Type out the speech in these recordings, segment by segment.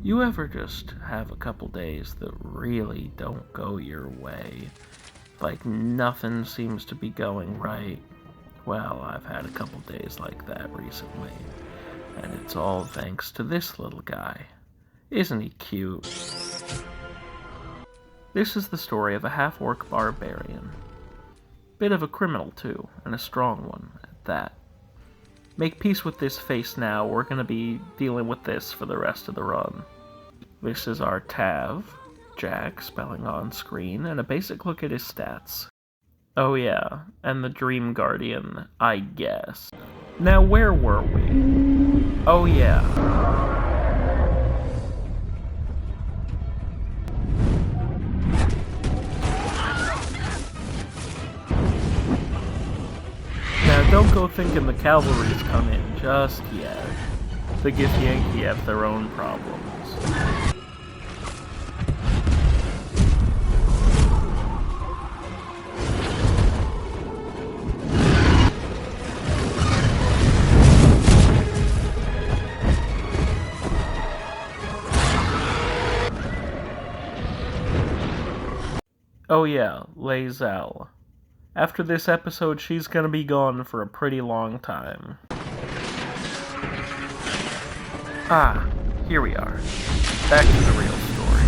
You ever just have a couple days that really don't go your way? Like nothing seems to be going right? Well, I've had a couple days like that recently. And it's all thanks to this little guy. Isn't he cute? This is the story of a half-orc barbarian. Bit of a criminal too, and a strong one at that. Make peace with this face now, we're gonna be dealing with this for the rest of the run. This is our Tav, Djak, spelling on screen, and a basic look at his stats. Oh yeah, and the Dream Guardian, I guess. Now where were we? Oh yeah. Now don't go thinking the cavalry's come in just yet. The Githyanki have their own problems. Oh yeah, Lae'zel. After this episode, she's gonna be gone for a pretty long time. Ah, here we are. Back to the real story.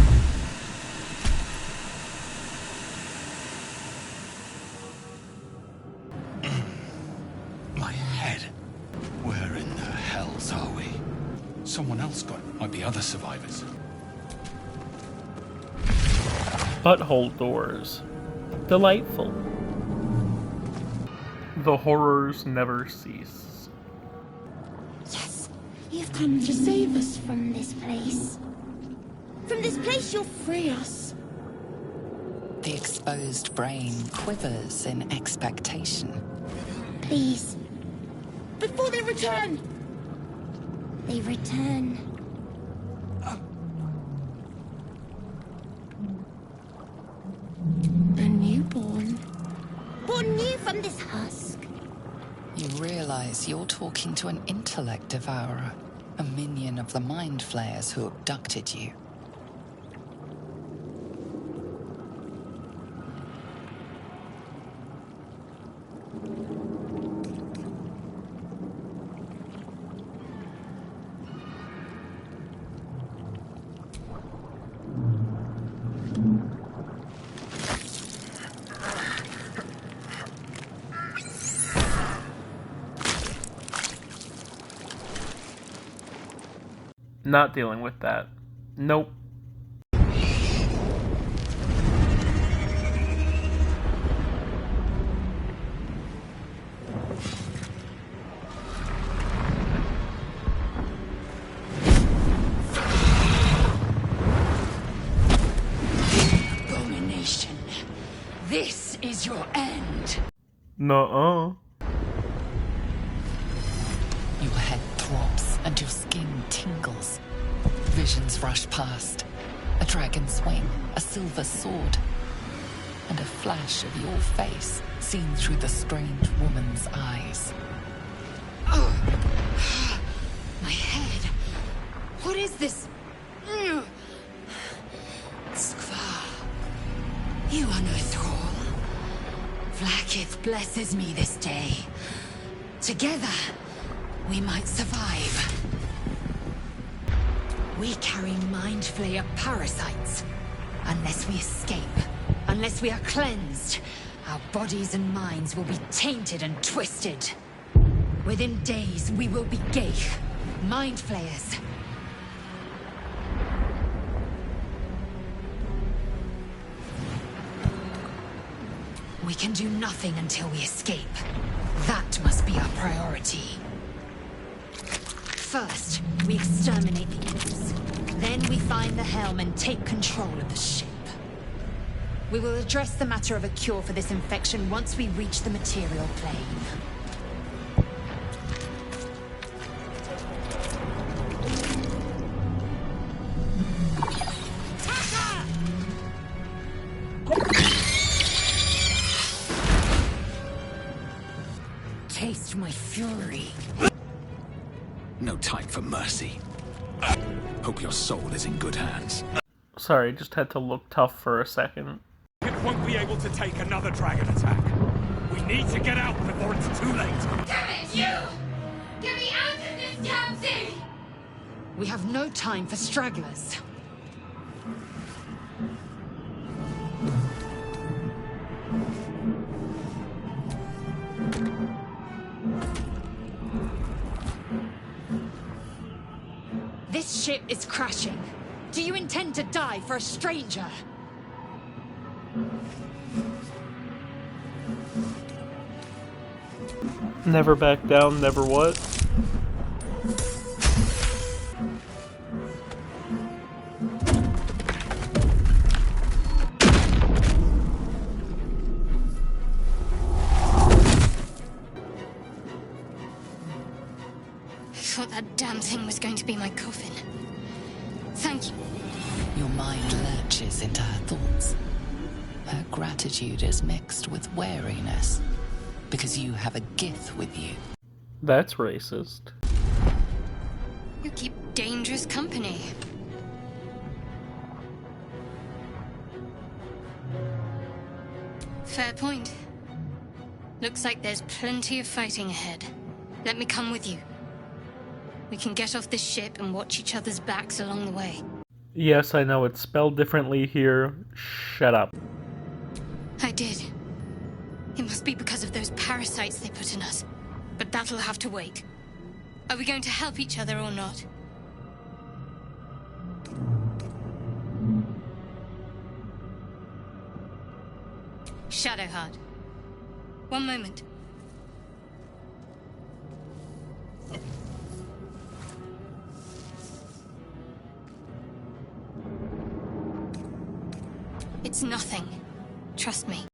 My head. Where in the hells are we? Someone else got it. Might be other survivors. Butthole doors. Delightful. The horrors never cease. Yes, you've come to save us from this place. From this place you'll free us. The exposed brain quivers in expectation. Please. Before they return. They return. A newborn. Born new from this husk. You realize you're talking to an intellect devourer, a minion of the mind flayers who abducted you. Not dealing with that. Nope. Abomination. This is your end. Nuh-uh. Your head throbs and your skin tingles. Visions rush past. A dragon's wing, a silver sword, and a flash of your face seen through the strange woman's eyes. Oh. My head. What is this? Skvar. You are no thrall. Vlaakith blesses me this day. Together, we might survive. We carry mind flayer parasites. Unless we escape, unless we are cleansed, our bodies and minds will be tainted and twisted. Within days, we will be Geich, mind flayers. We can do nothing until we escape. That must be our priority. First, we exterminate the imps. Then we find the helm and take control of the ship. We will address the matter of a cure for this infection once we reach the material plane. Taste my fury. No time for mercy. Hope your soul is in good hands. Sorry, just had to look tough for a second. It won't be able to take another dragon attack. We need to get out before it's too late. Damn it, you! Get me out of this damn thing! We have no time for stragglers. This ship is crashing. Do you intend to die for a stranger? Never back down, never what? I thought that damn thing was going to be my coffin. Thank you. Your mind lurches into her thoughts. Her gratitude is mixed with wariness, because you have a gift with you. That's racist. You keep dangerous company. Fair point. Looks like there's plenty of fighting ahead. Let me come with you. We can get off this ship and watch each other's backs along the way. Yes, I know it's spelled differently here. Shut up. I did. It must be because of those parasites they put in us. But that'll have to wait. Are we going to help each other or not? Shadowheart. One moment. It's nothing. Trust me.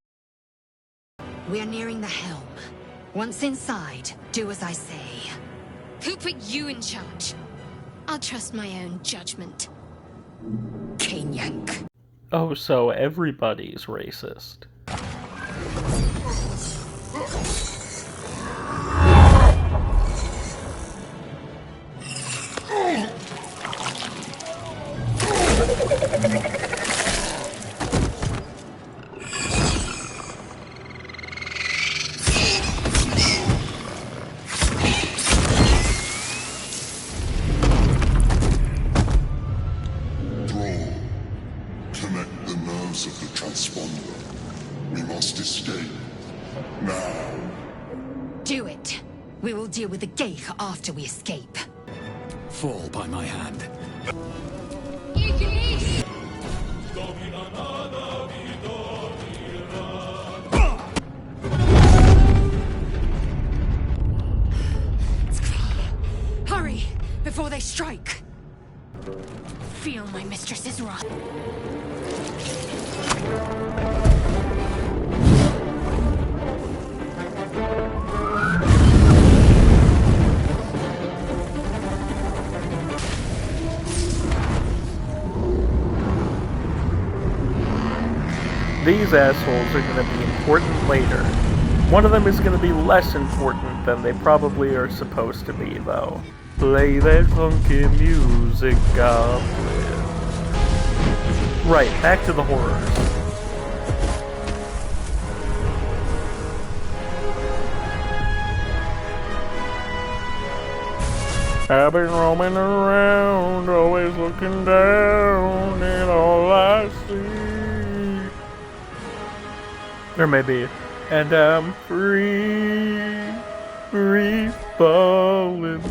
We are nearing the helm. Once inside, do as I say. Who put you in charge? I'll trust my own judgment. Yank. Oh, so everybody's racist. Connect the nerves of the transponder. We must escape. Now. Do it. We will deal with the Geich after we escape. Fall by my hand. Hurry, before they strike. Feel my mistress's wrath. These assholes are going to be important later. One of them is going to be less important than they probably are supposed to be, though. Play that funky music, Goblin. Right, back to the horrors. I've been roaming around, always looking down, and all I see. Or maybe, and I'm free, free falling.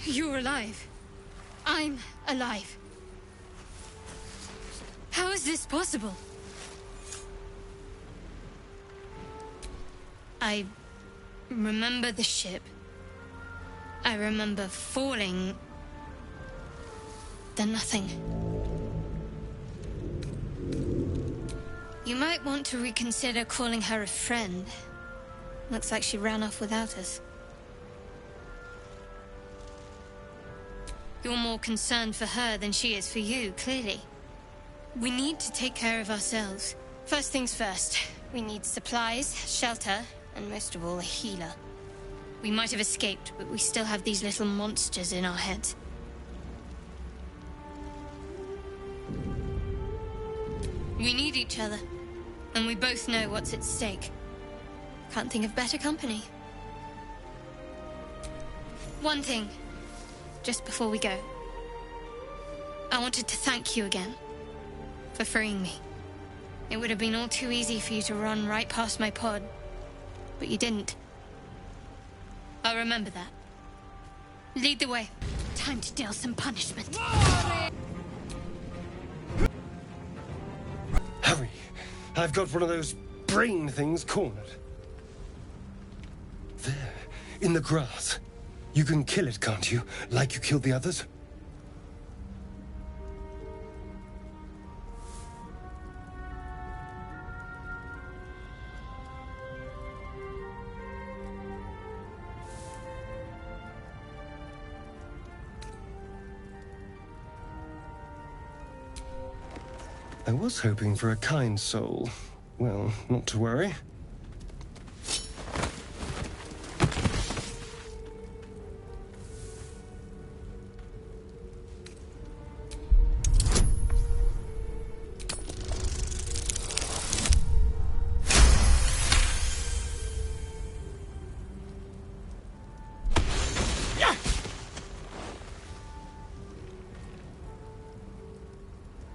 You're alive. I'm alive. How is this possible? I remember the ship. I remember falling. Then nothing. You might want to reconsider calling her a friend. Looks like she ran off without us. You're more concerned for her than she is for you, clearly. We need to take care of ourselves. First things first, we need supplies, shelter, and most of all, a healer. We might have escaped, but we still have these little monsters in our heads. We need each other, and we both know what's at stake. Can't think of better company. One thing, just before we go. I wanted to thank you again for freeing me. It would have been all too easy for you to run right past my pod, but you didn't. I'll remember that. Lead the way. Time to deal some punishment. Hurry! I've got one of those brain things cornered. There, in the grass. You can kill it, can't you? Like you killed the others? I was hoping for a kind soul. Well, not to worry.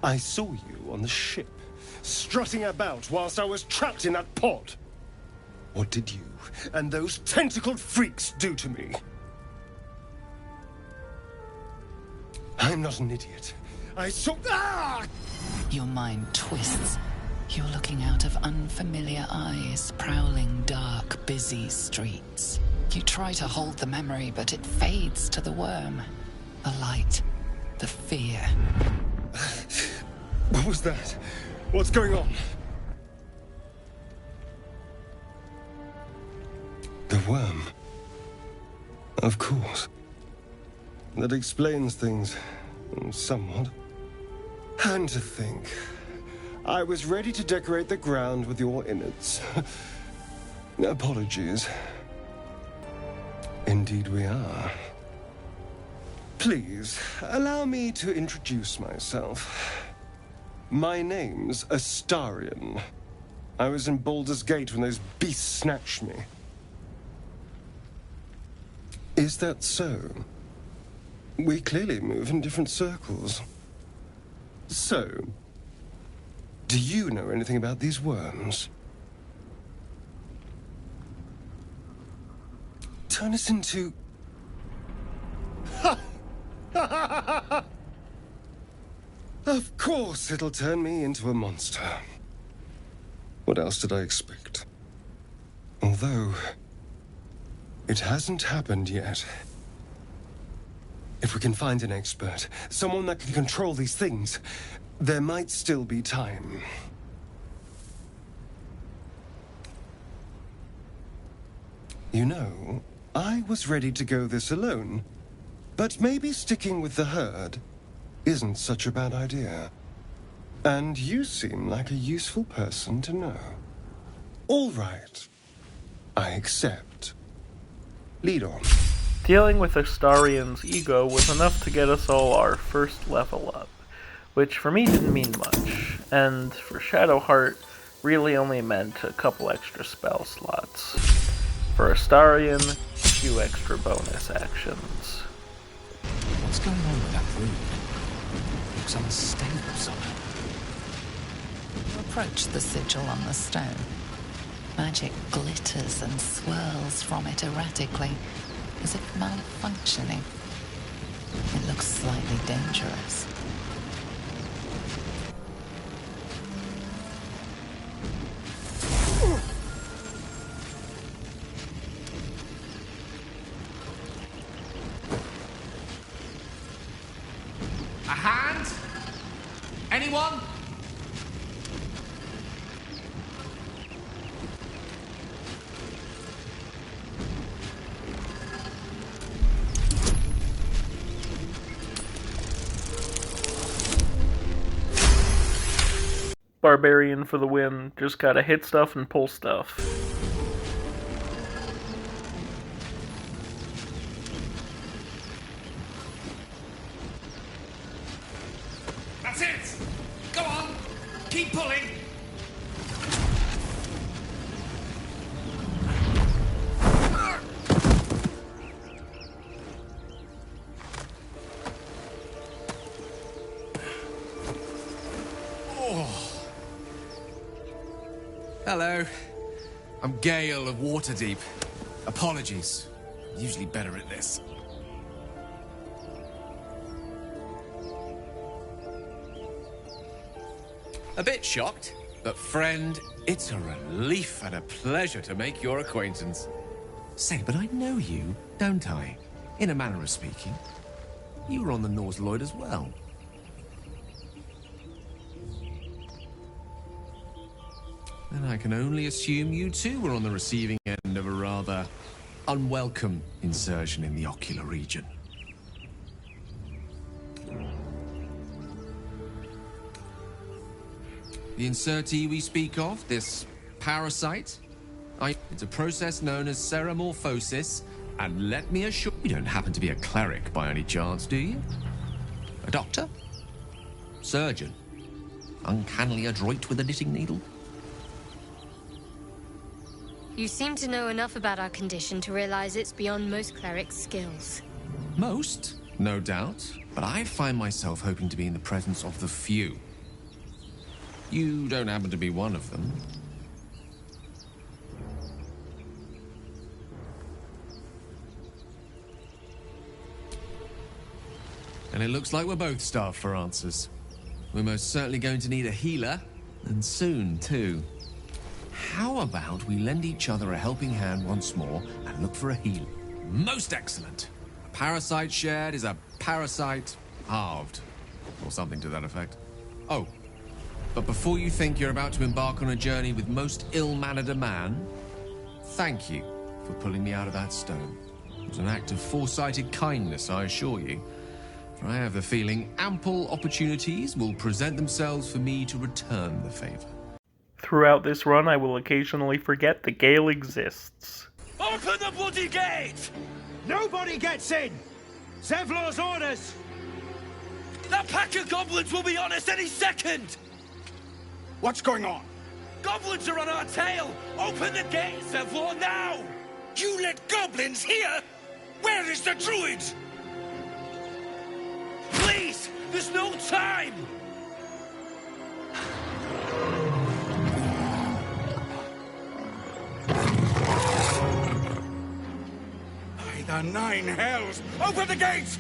I saw you on the ship, strutting about whilst I was trapped in that pod. What did you and those tentacled freaks do to me? I'm not an idiot. I saw... Ah! Your mind twists. You're looking out of unfamiliar eyes, prowling dark, busy streets. You try to hold the memory, but it fades to the worm. The light. The fear. What was that? What's going on? The worm. Of course. That explains things. Somewhat. And to think, I was ready to decorate the ground with your innards. Apologies. Indeed we are. Please, allow me to introduce myself. My name's Astarion. I was in Baldur's Gate when those beasts snatched me. Is that so? We clearly move in different circles. So, do you know anything about these worms? Turn us into... Of course it'll turn me into a monster. What else did I expect? Although, it hasn't happened yet. If we can find an expert, someone that can control these things, there might still be time. You know, I was ready to go this alone, but maybe sticking with the herd isn't such a bad idea. And you seem like a useful person to know. All right. I accept. Lead on. Dealing with Astarion's ego was enough to get us all our first level up, which for me didn't mean much, and for Shadowheart really only meant a couple extra spell slots. For Astarion, a few extra bonus actions. What's going on with that room? Looks unstable somehow. You approach the sigil on the stone. Magic glitters and swirls from it erratically, as if malfunctioning. It looks slightly dangerous. A hand? Anyone? Barbarian for the win. Just gotta hit stuff and pull stuff. That's it! Go on! Keep pulling! Hello. I'm Gale of Waterdeep. Apologies. I'm usually better at this. A bit shocked, but friend, it's a relief and a pleasure to make your acquaintance. Say, but I know you, don't I? In a manner of speaking. You were on the Norse Lloyd as well. Then I can only assume you too were on the receiving end of a rather unwelcome insertion in the ocular region. The insertee we speak of, this parasite, it's a process known as ceramorphosis, and let me assure you don't happen to be a cleric by any chance, do you? A doctor? Surgeon? Uncannily adroit with a knitting needle? You seem to know enough about our condition to realize it's beyond most clerics' skills. Most, no doubt, but I find myself hoping to be in the presence of the few. You don't happen to be one of them. And it looks like we're both starved for answers. We're most certainly going to need a healer, and soon, too. How about we lend each other a helping hand once more and look for a healer? Most excellent. A parasite shared is a parasite halved. Or something to that effect. Oh, but before you think you're about to embark on a journey with most ill-mannered a man, thank you for pulling me out of that stone. It was an act of foresighted kindness, I assure you. For I have the feeling ample opportunities will present themselves for me to return the favor. Throughout this run, I will occasionally forget that Gale exists. Open the bloody gate! Nobody gets in! Zevlor's orders! That pack of goblins will be on us any second! What's going on? Goblins are on our tail! Open the gate, Zevlor, now! You let goblins here? Where is the druid? Please! There's no time! By the nine hells! Open the gate!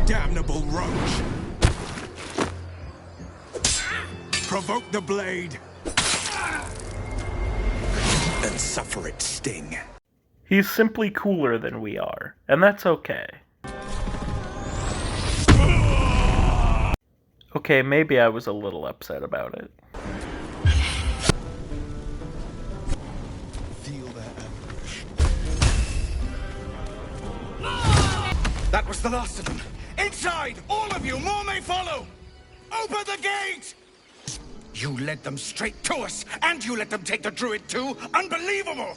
Damnable roach! Provoke the blade! And suffer its sting. He's simply cooler than we are, and that's okay. Okay, maybe I was a little upset about it. Feel that anguish. That was the last of them. Inside! All of you! More may follow! Open the gate! You led them straight to us, and you let them take the druid too? Unbelievable!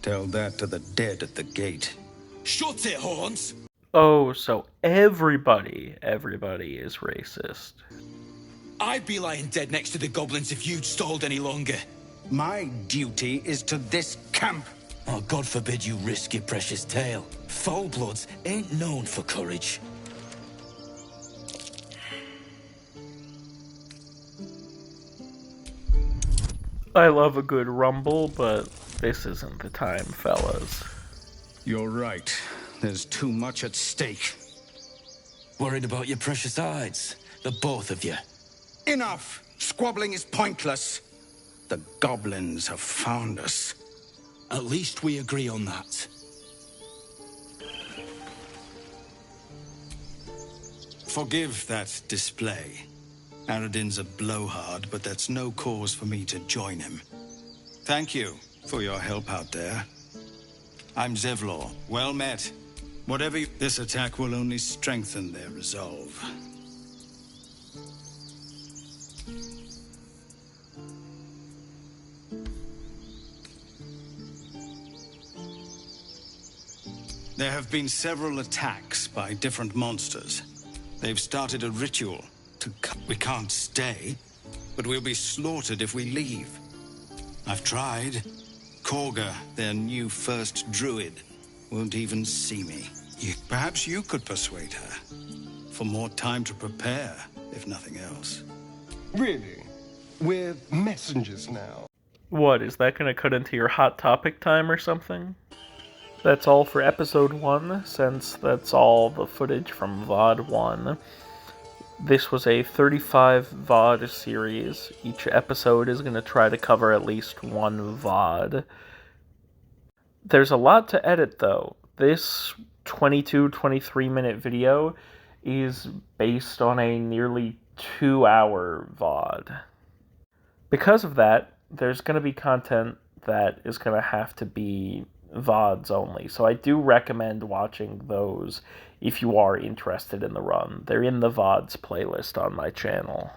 Tell that to the dead at the gate. Shut it, Horns! Oh, so everybody is racist. I'd be lying dead next to the goblins if you'd stalled any longer. My duty is to this camp. Oh, God forbid you risk your precious tail. Foul-bloods ain't known for courage. I love a good rumble, but this isn't the time, fellas. You're right. There's too much at stake. Worried about your precious hides, the both of you. Enough! Squabbling is pointless. The goblins have found us. At least we agree on that. Forgive that display. Aradin's a blowhard, but that's no cause for me to join him. Thank you for your help out there. I'm Zevlor. Well met. Whatever this attack will only strengthen their resolve. There have been several attacks by different monsters. They've started a ritual. We can't stay, but we'll be slaughtered if we leave. I've tried. Korga, their new first druid, won't even see me. Perhaps you could persuade her. For more time to prepare, if nothing else. Really? We're messengers now. What, is that going to cut into your Hot Topic time or something? That's all for episode 1, since that's all the footage from VOD 1. This was a 35 VOD series. Each episode is going to try to cover at least one VOD. There's a lot to edit, though. This 23 minute video is based on a nearly 2-hour VOD. Because of that, there's going to be content that is going to have to be VODs only, so I do recommend watching those if you are interested in the run. They're in the VODs playlist on my channel.